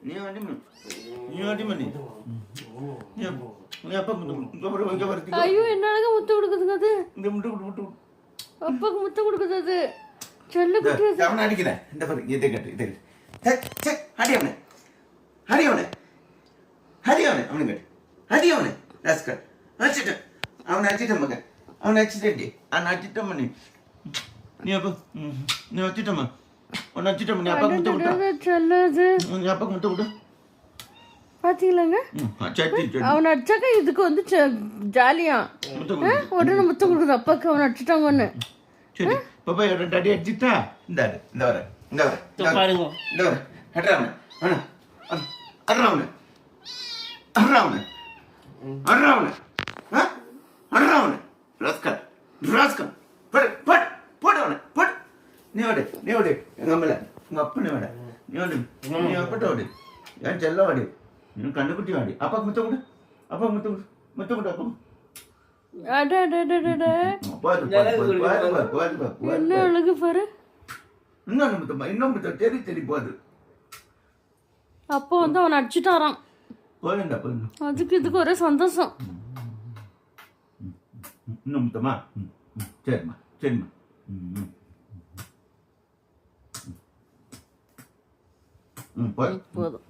நீ அடி மணி நீ அப்பா இங்க வரது. ஐயோ என்னங்க முத்தம் கொடுக்குதுங்க அது. இந்த முட்டு அப்பாக்கு முத்தம் கொடுக்குது அது. செல்ல குட்டி அது. அவனை அடிக்கிறேன். இந்த பாரு இதை கட்டு இதை அடி அவனை அவனுக்கு அடி அவனை ராஸ்கல் அடிச்சிட்டேன் அவனை அடிச்சிட்டேன் மகன் அவனை அடிச்சிட்டேன்டி அவனை அடிச்சிட்டேன் பண்ணி நீ அப்பா நீ வச்சிட்டம்மா உன்னை அடிச்சிட்டேன் நீ அப்பாவுக்கு முத்தம் விட்டா செல்லது நீ அப்பாவுக்கு முத்தம் விட்டா பாத்தீங்களாங்க அவனை அடிச்சாக்க இதுக்கு வந்து ஜாலியா உடனே முத்தம் கொடுக்குது அப்பாவுக்கு அவனை அடிச்சிட்டாங்கன்னு. சரி பாப்பா ரெண்டு அடி அடிச்சுட்டா இந்த வர நீ எங்க அம்மல உங்க அப்பனே வாட நீ அப்பட்ட வாடி ஏன் செல்ல வாடி நீ கண்டுக்குட்டி வாடி அப்பாக்கு முத்தம் கொடு முத்தம் கொடு அப்பா என்ன அழகு பாரு. இன்னும் தெரி போகுது. அப்போ வந்து அவனை அடிச்சுட்டாராம். அதுக்கு இதுக்கு ஒரே சந்தோஷம். இன்னும் முத்தமா சரிம்மா போதும்.